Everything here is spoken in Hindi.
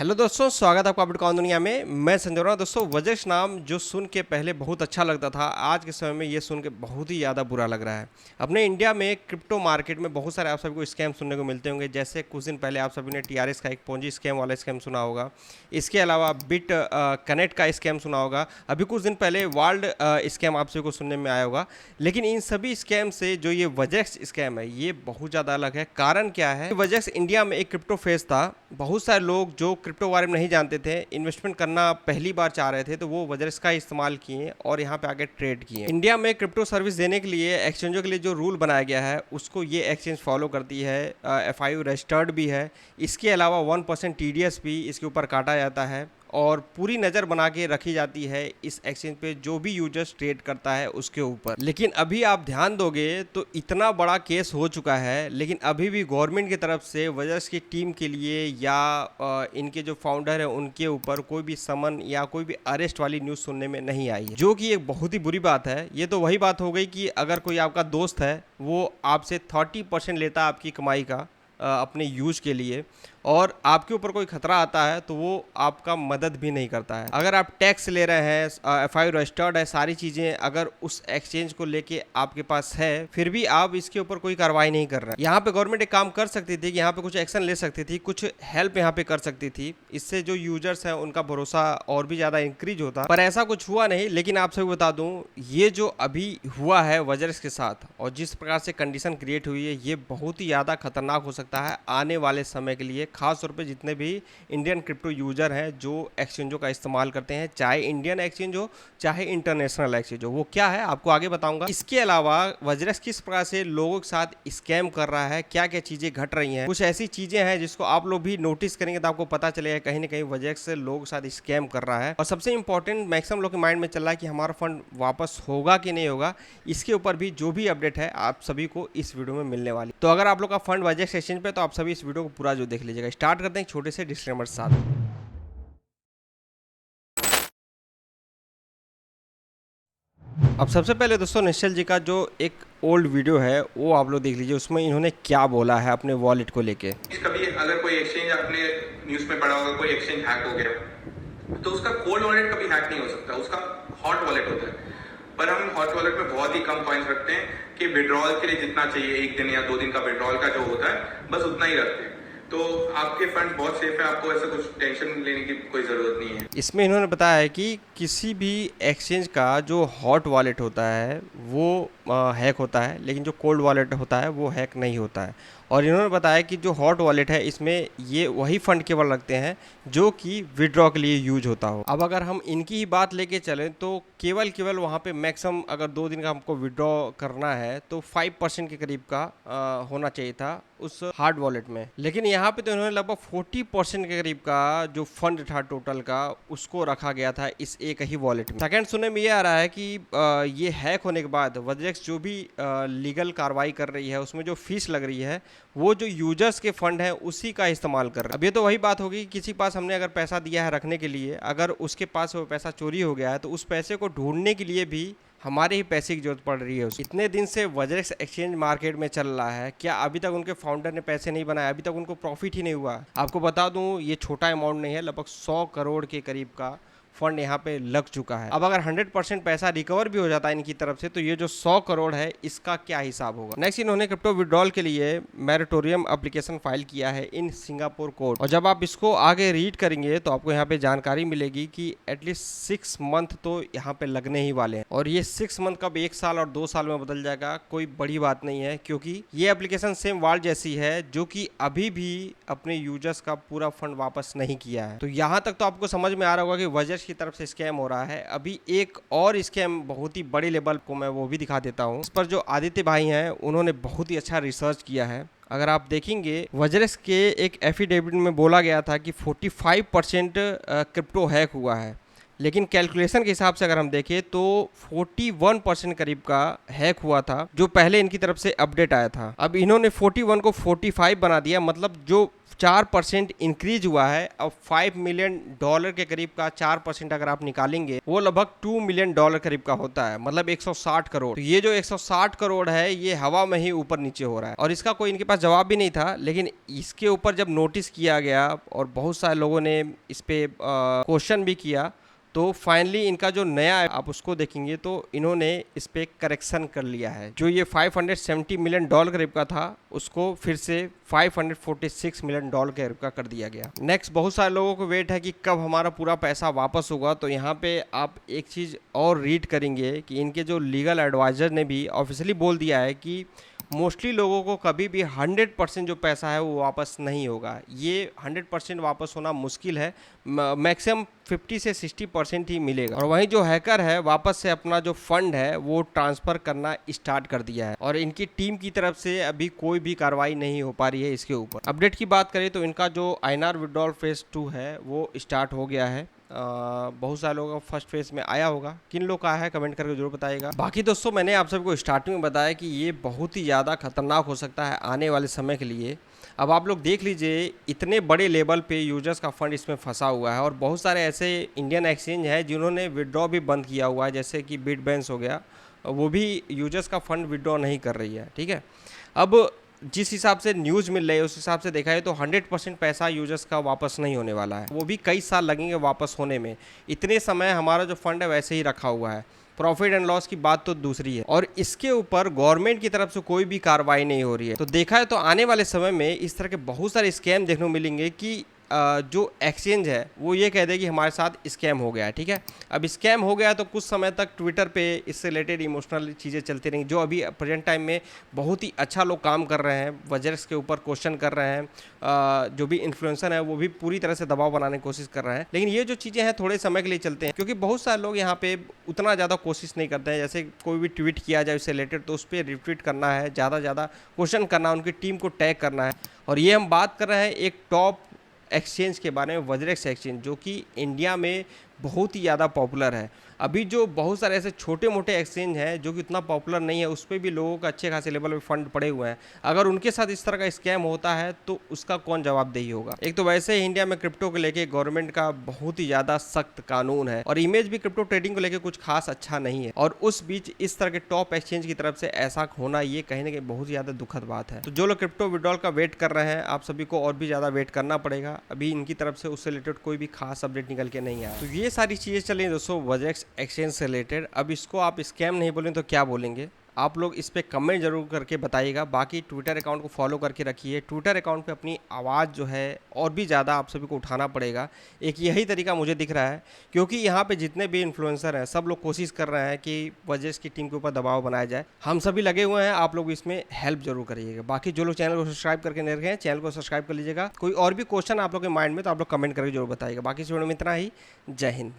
हेलो दोस्तों, स्वागत है आपका बिटकॉइन दुनिया में। मैं संजय रहा। दोस्तों, वजक्स नाम जो सुन के पहले बहुत अच्छा लगता था, आज के समय में ये सुन के बहुत ही ज़्यादा बुरा लग रहा है। अपने इंडिया में क्रिप्टो मार्केट में बहुत सारे आप सभी को स्कैम सुनने को मिलते होंगे। जैसे कुछ दिन पहले आप सभी ने टीआरएस का एक पोंजी स्कैम वाला स्कैम सुना होगा। इसके अलावा बिट कनेक्ट का स्कैम सुना होगा। अभी कुछ दिन पहले वर्ल्ड स्कैम आप सभी को सुनने में आया होगा। लेकिन इन सभी स्कैम से जो ये वजक्स स्कैम है, ये बहुत ज़्यादा अलग है। कारण क्या है? वजक्स इंडिया में एक क्रिप्टो फेज था। बहुत सारे लोग जो क्रिप्टो बारे में नहीं जानते थे, इन्वेस्टमेंट करना पहली बार चाह रहे थे, तो वो वजर्स का इस्तेमाल किए और यहाँ पे आके ट्रेड किए। इंडिया में क्रिप्टो सर्विस देने के लिए एक्सचेंजों के लिए जो रूल बनाया गया है, उसको ये एक्सचेंज फॉलो करती है। FIU रजिस्टर्ड भी है। इसके अलावा 1% TDS भी इसके ऊपर काटा जाता है और पूरी नज़र बना के रखी जाती है इस एक्सचेंज पे जो भी यूजर्स ट्रेड करता है उसके ऊपर। लेकिन अभी आप ध्यान दोगे तो इतना बड़ा केस हो चुका है, लेकिन अभी भी गवर्नमेंट की तरफ से वजर्स की टीम के लिए या इनके जो फाउंडर है उनके ऊपर कोई भी समन या कोई भी अरेस्ट वाली न्यूज़ सुनने में नहीं आई है, जो कि एक बहुत ही बुरी बात है। ये तो वही बात हो गई कि अगर कोई आपका दोस्त है, वो आपसे 30% लेता है आपकी कमाई का अपने यूज के लिए, और आपके ऊपर कोई खतरा आता है तो वो आपका मदद भी नहीं करता है। अगर आप टैक्स ले रहे हैं, FIU रजिस्टर्ड है, सारी चीज़ें अगर उस एक्सचेंज को लेके आपके पास है, फिर भी आप इसके ऊपर कोई कार्रवाई नहीं कर रहे हैं। यहाँ पे गवर्नमेंट एक काम कर सकती थी कि यहाँ पे कुछ एक्शन ले सकती थी, कुछ हेल्प यहाँ पे कर सकती थी। इससे जो यूजर्स हैं उनका भरोसा और भी ज़्यादा इंक्रीज होता, पर ऐसा कुछ हुआ नहीं। लेकिन आप सभी बता दूँ, ये जो अभी हुआ है वजर्स के साथ और जिस प्रकार से कंडीशन क्रिएट हुई है, ये बहुत ही ज़्यादा खतरनाक हो सकता है आने वाले समय के लिए, खास तौर पे जितने भी इंडियन क्रिप्टो यूजर हैं जो एक्सचेंजों का इस्तेमाल करते हैं, चाहे इंडियन एक्सचेंज हो चाहे इंटरनेशनल एक्सचेंज हो। वो क्या है आपको आगे बताऊंगा। इसके अलावा वजरेक्स किस प्रकार से लोगों के साथ स्कैम कर रहा है, क्या क्या चीजें घट रही हैं, कुछ ऐसी चीजें हैं जिसको आप लोग भी नोटिस करेंगे तो आपको पता चलेगा कहीं ना कहीं वजरेक्स से लोगों के साथ स्कैम कर रहा है। और सबसे इंपॉर्टेंट, मैक्सिमम लोग के माइंड में चल रहा है कि हमारा फंड वापस होगा कि नहीं होगा। इसके ऊपर भी जो भी अपडेट है आप सभी को इस वीडियो में मिलने वाली। तो अगर आप लोग का फंड वजरेक्स एक्सचेंज पे, तो आप सभी इस वीडियो को पूरा जो देख लीजिएगा। स्टार्ट करते हैं एक छोटे से डिस्क्लेमर के साथ। अब सबसे पहले दोस्तों, निश्चल जी का जो एक ओल्ड वीडियो है वो आप लोग देख लीजिए। उसमें इन्होंने क्या बोला है अपने वॉलेट को लेके। कभी अगर कोई एक्सचेंज, आपने न्यूज में पढ़ा होगा, कोई एक्सचेंज हैक हो गया तो उसका कोल्ड वॉलेट कभी हैक नहीं हो सकता, उसका हॉट वॉलेट होता है। पर हम हॉट वॉलेट में बहुत ही कम कॉइन्स रखते हैं कि विड्रॉल के लिए जितना चाहिए, 1 दिन या 2 दिन का विड्रॉल का जो होता है, बस उतना ही रखते हैं। तो आपके फंड बहुत सेफ है, आपको ऐसा कुछ टेंशन लेने की कोई जरूरत नहीं है। इसमें इन्होंने बताया है कि किसी भी एक्सचेंज का जो हॉट वॉलेट होता है वो हैक होता है, लेकिन जो कोल्ड वॉलेट होता है वो हैक नहीं होता है। और इन्होंने बताया कि जो हॉट वॉलेट है, इसमें ये वही फंड केवल रखते हैं जो कि विड्रॉ के लिए यूज होता हो। अब अगर हम इनकी ही बात लेके चलें तो केवल वहाँ पे मैक्सिमम अगर 2 दिन का हमको विड्रॉ करना है तो 5% के करीब का होना चाहिए था उस हार्ड वॉलेट में। लेकिन यहाँ पे तो इन्होंने लगभग 40% के करीब का जो फंड था टोटल का, उसको रखा गया था इस एक ही वॉलेट में। सेकंड सुनने में ये आ रहा है कि ये हैक होने के बाद वजरेक्स जो भी लीगल कार्रवाई कर रही है, उसमें जो फीस लग रही है वो जो यूजर्स के फंड है उसी का इस्तेमाल कर रहे हैं। अब ये तो वही बात होगी, किसी पास हमने अगर पैसा दिया है रखने के लिए, अगर उसके पास वो पैसा चोरी हो गया है तो उस पैसे को ढूंढने के लिए भी हमारे ही पैसे की जरूरत पड़ रही है। इतने दिन से वजरेक्स एक्सचेंज मार्केट में चल रहा है, क्या अभी तक उनके फाउंडर ने पैसे नहीं बनाए? अभी तक उनको प्रॉफिट ही नहीं हुआ। आपको बता दूं, ये छोटा अमाउंट नहीं है, लगभग 100 करोड़ के करीब का फंड यहाँ पे लग चुका है। अब अगर 100% पैसा रिकवर भी हो जाता है इनकी तरफ से, तो ये जो 100 करोड़ है इसका क्या हिसाब होगा। नेक्स्ट, इन्होंने क्रिप्टो विड्रॉल के लिए मैरिटोरियम एप्लीकेशन फाइल किया है इन सिंगापुर कोर्ट। और जब आप इसको आगे रीड करेंगे तो आपको यहाँ पे जानकारी मिलेगी कि एटलीस्ट 6 मंथ तो यहाँ पे लगने ही वाले हैं। और ये 6 मंथ कब 1 साल और 2 साल में बदल जाएगा, कोई बड़ी बात नहीं है, क्योंकि ये एप्लीकेशन सेम वाल्ट जैसी है जो कि अभी भी अपने यूजर्स का पूरा फंड वापस नहीं किया है। तो यहाँ तक तो आपको समझ में आ रहा होगा कि वजर्स की तरफ से स्कैम हो रहा है। अभी एक और स्कैम बहुत ही बड़े लेवल को मैं वो भी दिखा देता हूँ। इस पर जो आदित्य भाई हैं उन्होंने बहुत ही अच्छा रिसर्च किया है। अगर आप देखेंगे, वजरेक्स के एक एफिडेविट में बोला गया था कि 45% क्रिप्टो हैक हुआ है। लेकिन कैलकुलेशन के हिसाब से अगर हम देखें तो 41% करीब का हैक हुआ था जो पहले इनकी तरफ से अपडेट आया था। अब इन्होंने 41 को 45 बना दिया, मतलब जो 4% इंक्रीज हुआ है। अब $5 मिलियन के करीब का 4% अगर आप निकालेंगे वो लगभग $2 मिलियन करीब का होता है, मतलब 160 करोड़। तो ये जो 160 करोड़ है ये हवा में ही ऊपर नीचे हो रहा है और इसका कोई इनके पास जवाब भी नहीं था। लेकिन इसके ऊपर जब नोटिस किया गया और बहुत सारे लोगों ने इस पे क्वेश्चन भी किया तो फाइनली इनका जो नया है आप उसको देखेंगे तो इन्होंने इस पे करेक्शन कर लिया है। जो ये $570 मिलियन करीब का था उसको फिर से $546 मिलियन करीब का कर दिया गया। नेक्स्ट बहुत सारे लोगों को वेट है कि कब हमारा पूरा पैसा वापस होगा। तो यहाँ पे आप एक चीज़ और रीड करेंगे कि इनके जो लीगल एडवाइज़र ने भी ऑफिशियली बोल दिया है कि मोस्टली लोगों को कभी भी 100% जो पैसा है वो वापस नहीं होगा। ये 100% वापस होना मुश्किल है, मैक्सिमम 50 से 60% ही मिलेगा। और वहीं जो हैकर है वापस से अपना जो फंड है वो ट्रांसफ़र करना स्टार्ट कर दिया है और इनकी टीम की तरफ से अभी कोई भी कार्रवाई नहीं हो पा रही है इसके ऊपर। अपडेट की बात करें तो इनका जो INR विड्रॉल फेज़ 2 है वो स्टार्ट हो गया है। बहुत सारे लोगों का फर्स्ट फेज में आया होगा, किन लोग का आया है कमेंट करके जरूर बताइएगा। बाकी दोस्तों मैंने आप सबको स्टार्टिंग में बताया कि ये बहुत ही ज़्यादा खतरनाक हो सकता है आने वाले समय के लिए। अब आप लोग देख लीजिए इतने बड़े लेवल पे यूजर्स का फंड इसमें फंसा हुआ है और बहुत सारे ऐसे इंडियन एक्सचेंज हैं जिन्होंने विड्रॉ भी बंद किया हुआ है, जैसे कि बिटबैंस हो गया, वो भी यूजर्स का फंड विड्रॉ नहीं कर रही है। ठीक है, अब जिस हिसाब से न्यूज़ मिल रही है उस हिसाब से देखा है तो 100% पैसा यूजर्स का वापस नहीं होने वाला है, वो भी कई साल लगेंगे वापस होने में। इतने समय हमारा जो फंड है वैसे ही रखा हुआ है। प्रॉफिट एंड लॉस की बात तो दूसरी है और इसके ऊपर गवर्नमेंट की तरफ से कोई भी कार्रवाई नहीं हो रही है। तो देखा है तो आने वाले समय में इस तरह के बहुत सारे स्कैम देखने को मिलेंगे कि जो एक्सचेंज है वो ये कह दे कि हमारे साथ स्कैम हो गया है। ठीक है, अब स्कैम हो गया तो कुछ समय तक ट्विटर पे इससे रिलेटेड इमोशनल चीज़ें चलती रहेंगी। जो अभी प्रेजेंट टाइम में बहुत ही अच्छा लोग काम कर रहे हैं, वजर्स के ऊपर क्वेश्चन कर रहे हैं, जो भी इन्फ्लुएंसर है वो भी पूरी तरह से दबाव बनाने की कोशिश कर रहे हैं। लेकिन ये जो चीज़ें हैं थोड़े समय के लिए चलते हैं क्योंकि बहुत सारे लोग यहाँ पे उतना ज़्यादा कोशिश नहीं करते हैं। जैसे कोई भी ट्वीट किया जाए उससे रिलेटेड तो उस पर रिट्वीट करना है, ज़्यादा क्वेश्चन करना है, उनकी टीम को टैग करना है। और ये हम बात कर रहे हैं एक टॉप एक्सचेंज के बारे में, वज्रेक्स एक्सचेंज, जो कि इंडिया में बहुत ही ज़्यादा पॉपुलर है। अभी जो बहुत सारे ऐसे छोटे मोटे एक्सचेंज हैं जो कि उतना पॉपुलर नहीं है उस पर भी लोगों का अच्छे खासे लेवल पे फंड पड़े हुए हैं। अगर उनके साथ इस तरह का स्कैम होता है तो उसका कौन जवाबदेही होगा। एक तो वैसे ही इंडिया में क्रिप्टो को लेके गवर्नमेंट का बहुत ही ज़्यादा सख्त कानून है और इमेज भी क्रिप्टो ट्रेडिंग को लेकर कुछ खास अच्छा नहीं है। और उस बीच इस तरह के टॉप एक्सचेंज की तरफ से ऐसा होना ये कहीं ना कहीं बहुत ज़्यादा दुखद बात है। तो जो लोग क्रिप्टो विड्रॉल का वेट कर रहे हैं आप सभी को और भी ज़्यादा वेट करना पड़ेगा। अभी इनकी तरफ से उससे रिलेटेड कोई भी खास अपडेट निकल के नहीं आया। तो ये सारी चीज़ें चली दोस्तों वज्रेक्स एक्सचेंज से रिलेटेड। अब इसको आप स्कैम नहीं बोलें तो क्या बोलेंगे, आप लोग इस पे कमेंट जरूर करके बताइएगा। बाकी ट्विटर अकाउंट को फॉलो करके रखिए। ट्विटर अकाउंट पे अपनी आवाज़ जो है और भी ज़्यादा आप सभी को उठाना पड़ेगा। एक यही तरीका मुझे दिख रहा है क्योंकि यहाँ पे जितने भी इन्फ्लुएंसर हैं सब लोग कोशिश कर रहे हैं कि वजर्स की टीम के ऊपर दबाव बनाया जाए। हम सभी लगे हुए हैं, आप लोग इसमें हेल्प जरूर करिएगा। बाकी जो लोग चैनल को सब्सक्राइब करके नहीं रखे हैं चैनल को सब्सक्राइब कर लीजिएगा। कोई और भी क्वेश्चन आप लोग के माइंड में तो आप लोग कमेंट करके जरूर बताइएगा। बाकी इस वीडियो में इतना ही। जय हिंद।